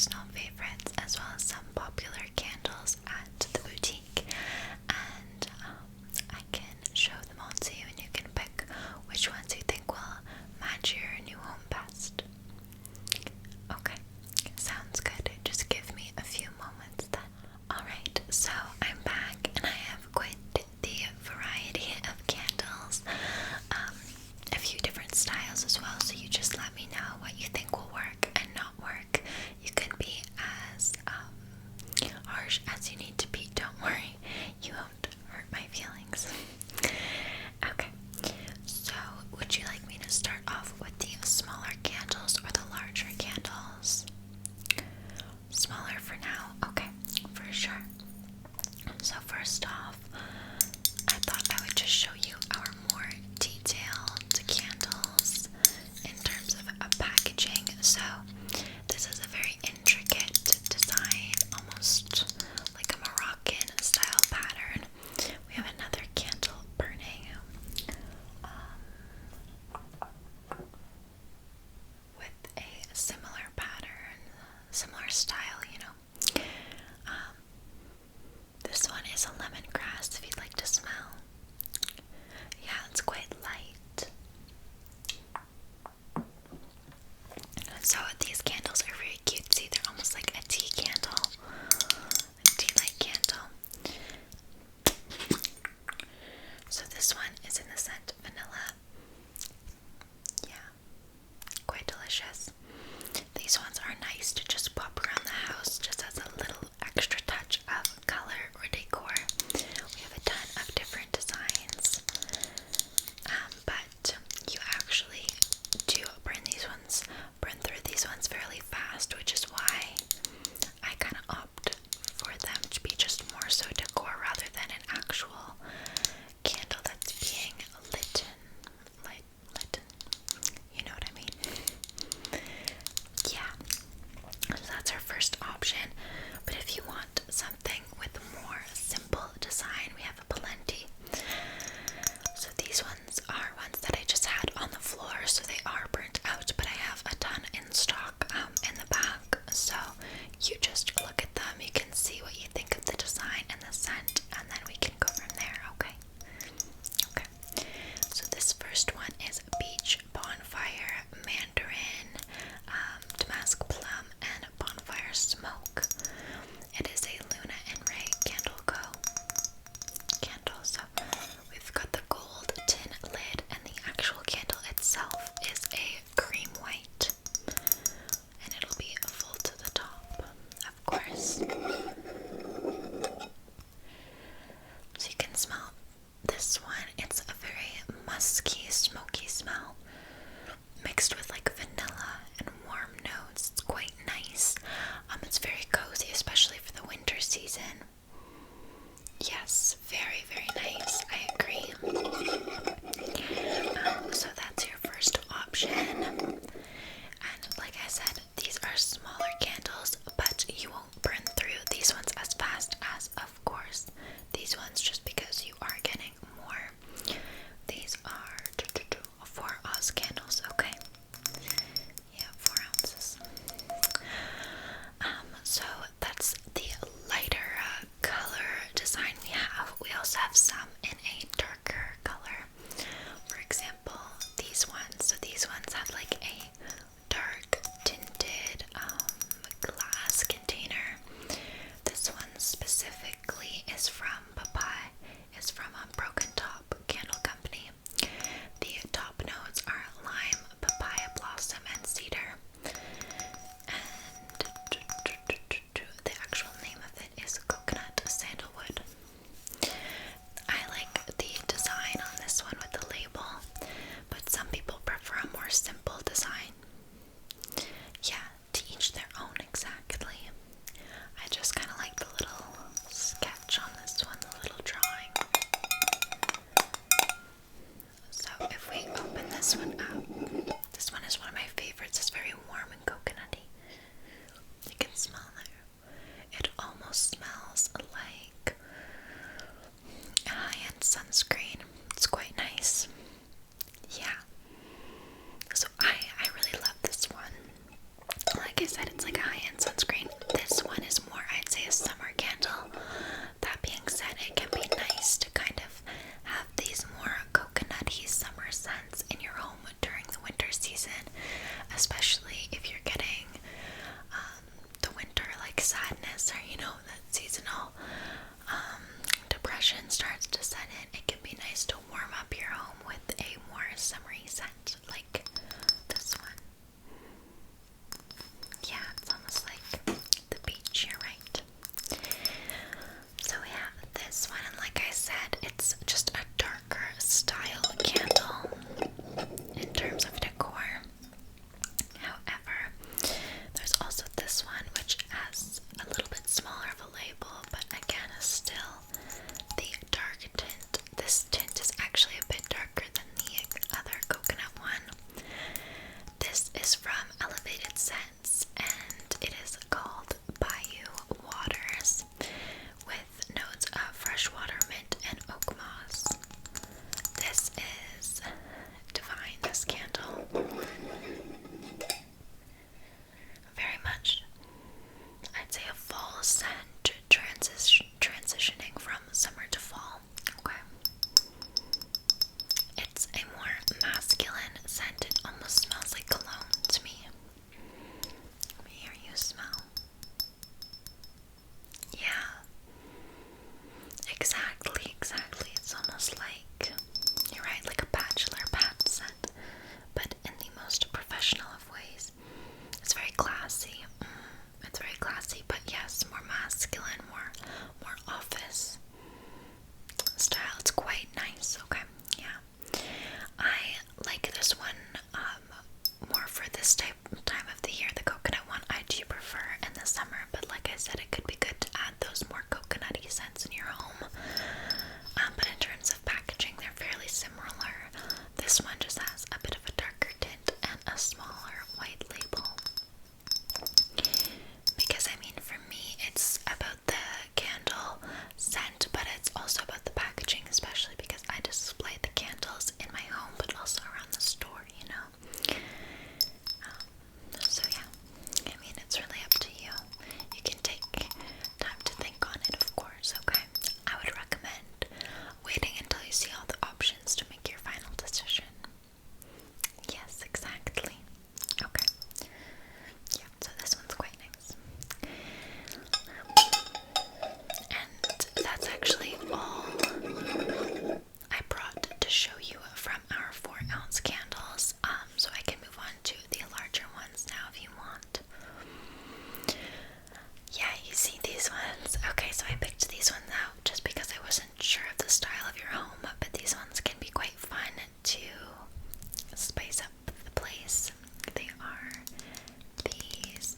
personal favorites as well as some popular candles at the boutique, and I can show them all to you and you can pick which ones you think will match your new home best. Okay, sounds good. Just give me a few moments then. Alright, so I'm back and I have quite the variety of candles, a few different styles as well, so you just let me know what you think will work and not work. You can be as harsh as you need to be, don't worry, you won't hurt my feelings. Okay, so would you like me to start off with the smaller candles or the larger candles? Smaller for now? Okay, for sure. So first off, I thought I would just show you our more detailed candles in terms of packaging. So this is a very intricate design, almost like a Moroccan style pattern. We have another candle burning with a similar pattern, similar style, this one is a lemongrass, if you'd like to smell. Yeah, it's quite light. So these candles are very cutesy. They're almost like a tea candle, a tea light candle. So this one is in the scent vanilla. Yeah, quite delicious. These ones are nice to just pop around the house, just as a little extra touch of color or decor. We have a ton of different designs, but you actually do burn through these ones fairly fast, which is why I kind of opt for them to be just more so decor rather than an actual candle that's being lit. You know what I mean? Yeah. So that's our first option. But if you want something with more simple design, we have a plenty. So these ones are ones that I just had on the floor, so they are burnt out, but I have a ton in stock in the back. So you just look at them, you can see what you think of the design and the scent, and then we can go from there, okay? Okay. So this first one is Beach Bonfire Mandarin, Damask Plum, and Bonfire Smoke. It is a Luna and Ray Candle Co. candle. So we've got the gold tin lid, and the actual candle itself is a cream white, and it'll be full to the top, of course. So you can smell this one. It's a very musky, smoky smell mixed with like vanilla and warm notes. It's quite nice. It's very cozy, especially for the winter season. Yes, very, very nice. I agree. So that's your first option. And like I said, these are smaller candles, but you won't burn through these ones as fast as, of course, these ones, just because you are getting more. These are 4 Oz candles, okay? Yeah, 4 ounces. So that's the lighter color design we have. We also have some in a darker color. For example, these ones. So these ones have like a dark tinted glass container. This one specifically is from Papai. It's from Broken Top Candle Company. The top notes are lime, papaya blossom, and cedar. And the actual name of it is coconut sandalwood. I like the design on this one with the label, but some people prefer a more simple design. Yeah, to each their own, exactly. I just kind of like the little sketch on this one, the little drawing. So if we open this one up, this one is one of my favorites. It's very warm and coconutty. You can smell it. It almost smells like a high-end sunscreen. It's quite nice. Yeah. So I really is from Elevated Scents, and it is called Bayou Waters with notes of freshwater mint and oak moss. This is divine, this candle. Very much, I'd say, a fall scent, transitioning from summer to fall. Okay. It's a more masculine scent. It almost smells like cologne to me. Let me hear you smell. Yeah. Exactly. It's almost like, you're right, like a bachelor pad scent, but in the most professional of ways. It's very classy. It's very classy, but yes, more masculine, more office style. It's quite nice. Okay, yeah. I like this one more for this time of the year. The coconut one I do prefer in the summer, but like I said, it could be good to add those more coconutty scents in your home. But in terms of packaging, they're fairly similar. This one just has a bit of a darker tint and a smaller white label. Because I mean, for me, it's about the candle scent, but it's also about the packaging, especially because I display the candles in my home, but also around the store, you know. So yeah, I mean, it's really up to you. You can take time to think on it, of course, okay? I would recommend waiting until you see all the options to make your final decision. Yes, exactly. Okay. Yeah, so this one's quite nice. And that's actually all I brought to show you from our 4-ounce candles. So I can move on to the larger ones now if you want. Yeah, you see these ones. Okay, so I picked these ones out just because I wasn't sure of the style of your home, but these ones can be quite fun to spice up the place. They are these,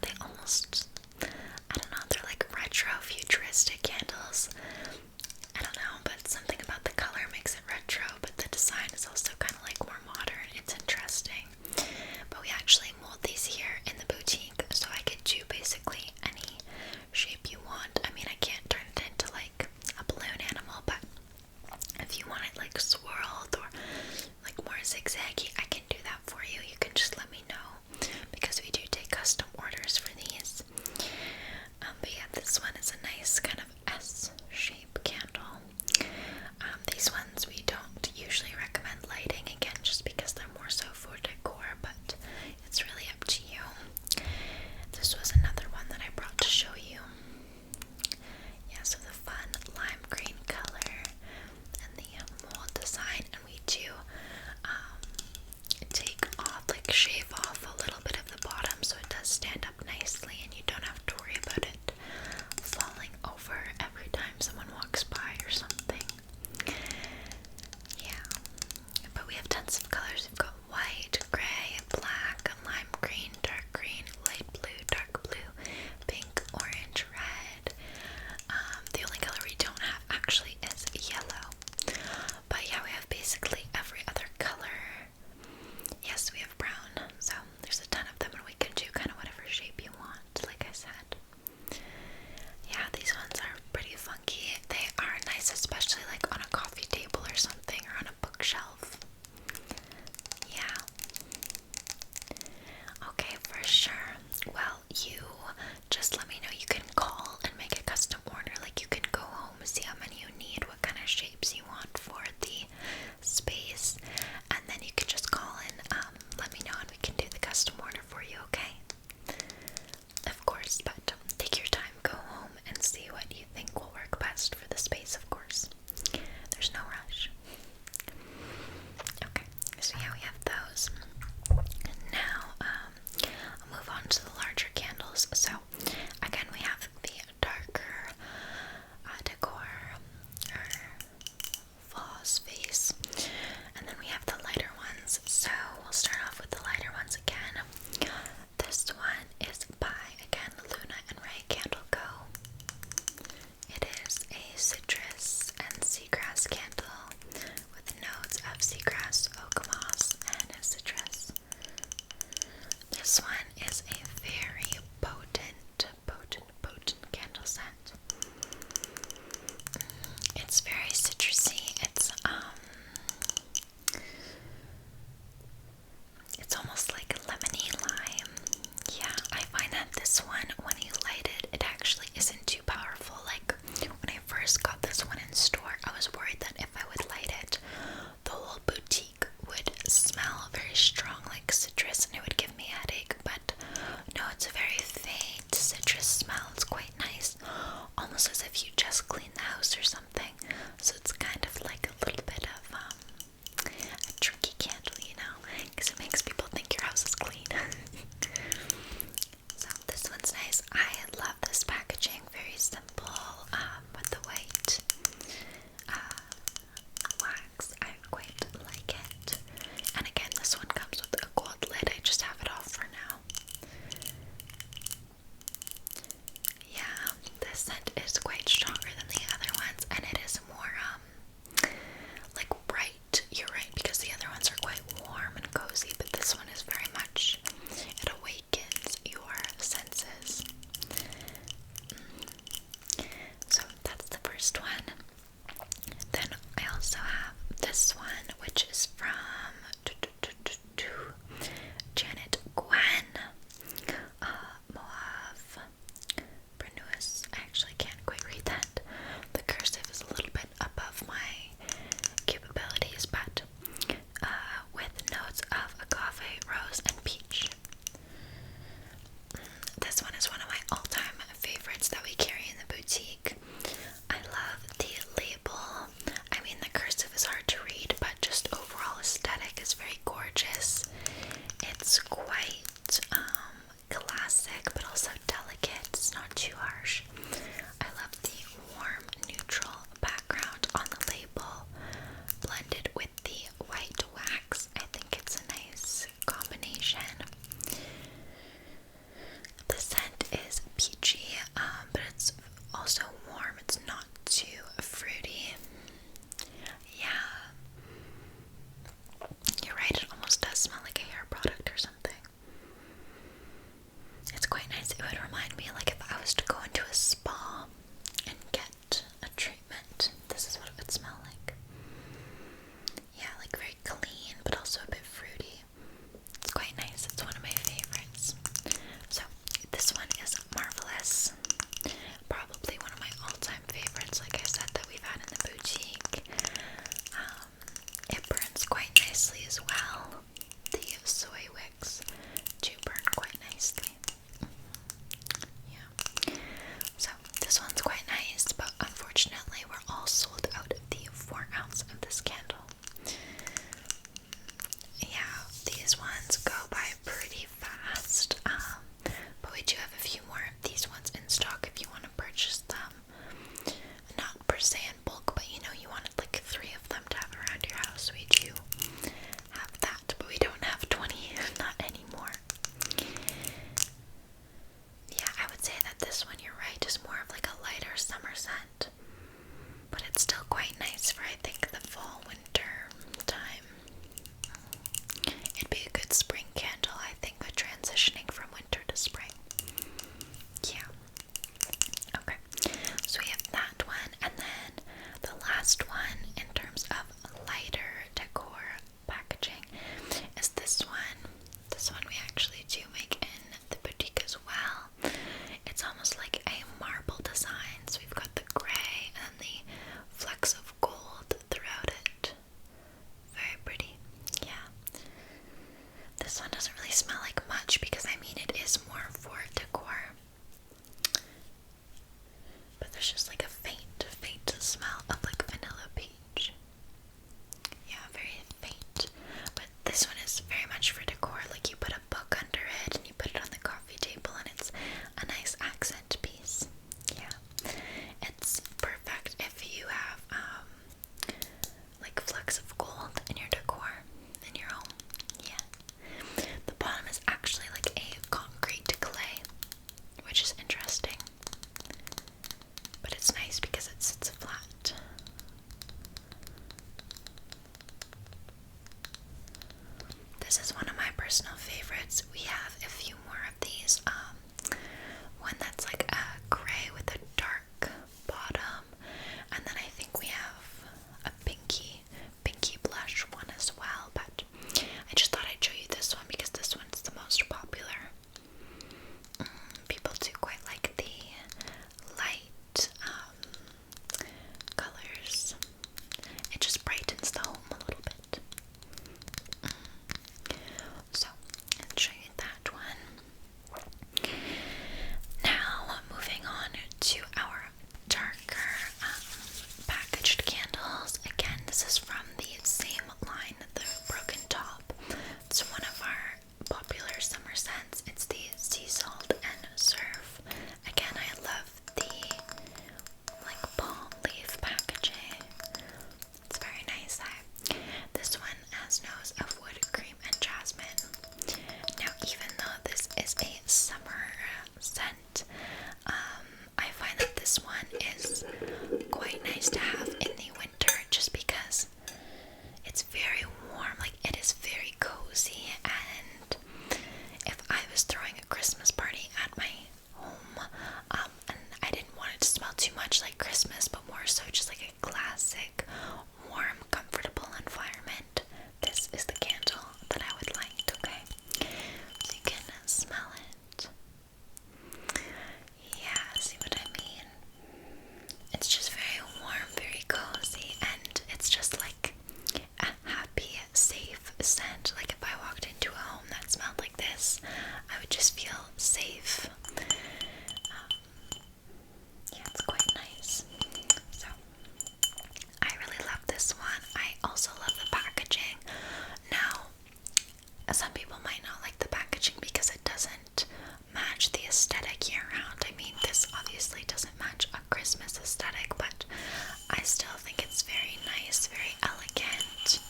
they almost, I don't know, they're like retro futuristic candles. I don't know, but something about the color makes it retro, but the design is also kind of like more modern. It's interesting. But we actually mold these here in the boutique, so I could do basically any shape you want. I mean, I can't turn it into like a balloon animal, but if you want it like swirled or like more zigzaggy, I can do that for you. You can just let me know, because we do take custom orders for these. But yeah, this one is a nice kind of S-shape candle. These ones we don't usually recommend lighting, again, just because they're more so for decor, but it's really up to you. This was another one that I brought to show you. Yeah, so the fun lime green color and the mold design, and we do take off, like shave off a little bit of the bottom so it does stand up nicely and you don't have to worry about it falling over every time someone walks by or something. Yeah, but we have tons of colors. We've got white, gray, black, lime green, dark green, light blue, dark blue, pink, orange, red. The only color we don't have actually is yellow. But yeah, we have basically every other color. Yes, we have brown, so there's a ton of them, and we can do kind of whatever shape you want, like I said. Yeah, these ones are pretty funky. They are nice, especially like on a coffee table or something, or on a bookshelf. Yeah. Okay, for sure. Well, you just let me know. You can call and make a custom order. Like, you can go home, see how many you need, what kind of shapes you want for the space, and then you can just call in, let me know, and we can do the custom order for you, okay? Of course, but take your time, go home, and see what you think will work best for the space, of course. There's no rush. Okay, so yeah, we have those. Now, I'll move on to the larger candles. So, again, we have the darker decor, or vase vase, and then we have the lighter ones. So, we'll start off with the lighter ones again. This one is by, again, Luna and Ray Candle Co. It is a citrus and seagrass candle with notes of seagrass, oak moss, and very gorgeous. It's quite classic, but also delicate. It's not too harsh. I love the warm, neutral background on the label, blended with the white wax. I think it's a nice combination. The scent is peachy, but it's also warm. It's not too fruity. Yeah. You're right, it almost does smell like a hair product or something. It's quite nice. It would remind me, like, if I was to go into a spa and get a treatment, this is what it would smell like. Yeah, like very clean, but also a bit fruity. It's quite nice. It's one of my favorites. So, this one is marvelous. Probably one of my all-time favorites, like I said, that we've had in the boutique. It burns quite nicely as well. The soy wicks do burn quite nicely. Yeah. So this one's quite nice, but unfortunately we're all sold out of the 4 ounce of this candle. Yeah, these ones go by pretty fast. But we do have a few more of these ones in stock if you want to purchase them. Not per se in bulk, but you know, you wanted like 3 of them to have around your house. We do have that, but we don't have 20, not anymore. Yeah, I would say that this one, you're right, is more of like a lighter summer scent. But it's still quite nice for, I think, the fall, winter time. It'd be a good spring candle, I think, with transitioning from winter to spring. Yeah. Okay. So we have that one, and then the last one in terms of lighter decor packaging is this one. This one we actually do make in the boutique as well. It's almost like a marble design. So we've got the gray and the flecks of gold throughout it. Very pretty. Yeah. This one doesn't really smell like much because, I mean, it is more for decor. But there's just like a faint smell of like vanilla peach. Yeah, very faint. But this one is very much for decor. Like, you put a book under it and you put it on the coffee table and it's a nice accent piece. Yeah. It's perfect if you have like flecks of gold in your decor in your home. Yeah. The bottom is actually like a concrete clay, which is interesting. But it's nice because it sits flat. This is one of my personal favorites. We have a few more of these. One that's like a gray with a dark bottom, and then I think we have a pinky blush one as well. But I just thought I'd show you this one because this one's the most popular. People do quite like the light colors. It just brightens the home a little bit. So, I'll show you that one. Now, moving on to our darker packaged candles. Again, this is from the same line, the Broken Top. It's one of our popular summer scents. It's the Sea Salt and Surf. Again, I love the like palm leaf packaging. It's very nice. This one has notes of wood, cream, and jasmine. Now, even though this is a summer scent, I find that this one is quite nice to have in the winter just because it's very warm. Like, it is very cozy, and if I was throwing a Christmas party at my home, and I didn't want it to smell too much like Christmas, but more so just like a classic, warm, comfortable environment, this is the candle that I would like, okay? So you can smell it. some people might not like the packaging because it doesn't match the aesthetic year round. I mean, this obviously doesn't match a Christmas aesthetic, but I still think it's very nice, very elegant.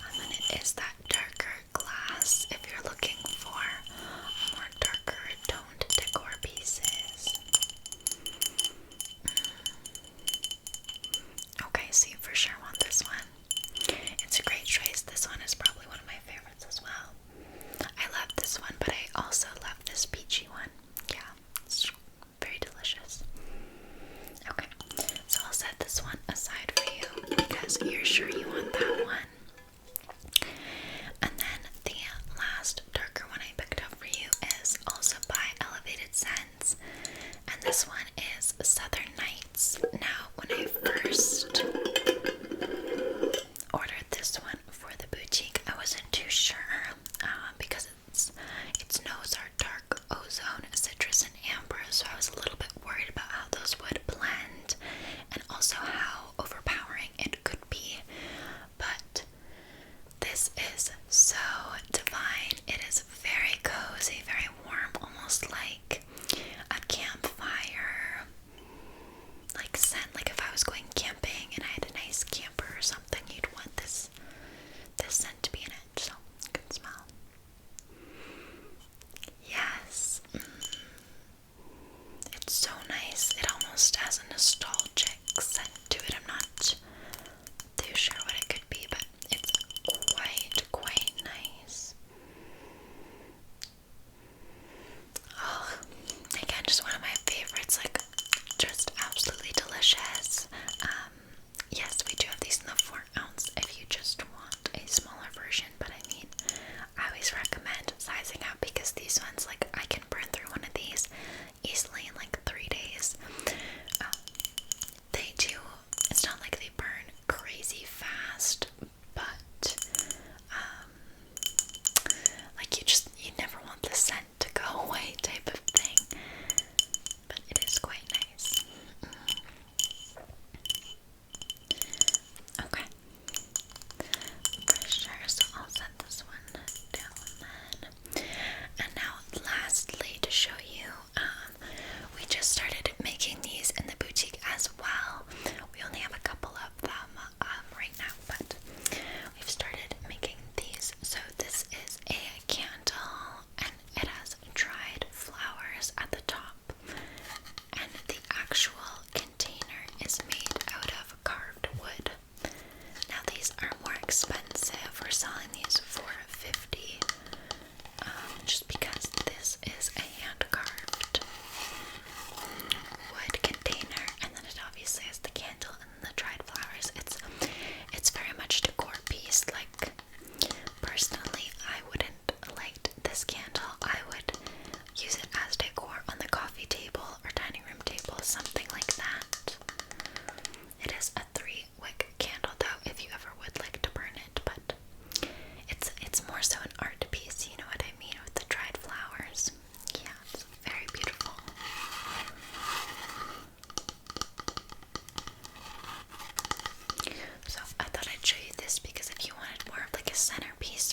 And then it is that darker glass if you're looking for more darker toned decor pieces. Okay, so you for sure want this one. It's a great choice. This one is probably one of my favorites as well. I love this one, but I also love this peachy one. Yeah, it's very delicious. Okay, so I'll set this one aside for you because you're sure you want that one. And then the last darker one I picked up for you is also by Elevated Scents, and this one is Southern Nights. Now, when I first ordered this one for the boutique, I wasn't too sure because its notes are dark ozone, citrus, and amber, so I was a little bit worried about how those would blend and also how overpowering it could be. But this is so divine. It is very cozy, very warm, almost like a campfire like scent. Like if I was going camping and I had a nice camper or something, you'd want this scent to be in it, so you can smell. Yes. It's so nice. It almost has a nostalgic scent to it. I'm not too sure what it could be, but it's quite nice. Oh, again, just one of my favorites, like just absolutely delicious. Yes, we do have these in the 4 ounce if you just want a smaller version, but I mean, I always recommend sizing up because these ones, like, I can burn through one of these easily in like 3 days. They do, it's not like they burn crazy fast, but like you never want the scent to go away type of thing, but it is quite nice. Okay, for sure, so I'll set this one down then. And now lastly, to show you, we just started making these in the boutique as well. We only have a couple of them right now, but we've started making these. So this is a candle, and it has dried flowers at the top, and the actual container is made out of carved wood. Now these are more expensive. We're selling these for $50, just because this is a hand carved wood container, and then it obviously has the candle and the dried flowers. It's very much a decor piece. Like, personally, I wouldn't light this candle. I would use it as decor on the coffee table or dining room table, something like that. It is a 3-wick candle though, if you ever would like to burn it, but it's more so an art piece, you know what I mean, with the dried flowers. Yeah, it's very beautiful. So I thought I'd show you this because if you wanted more of like a centerpiece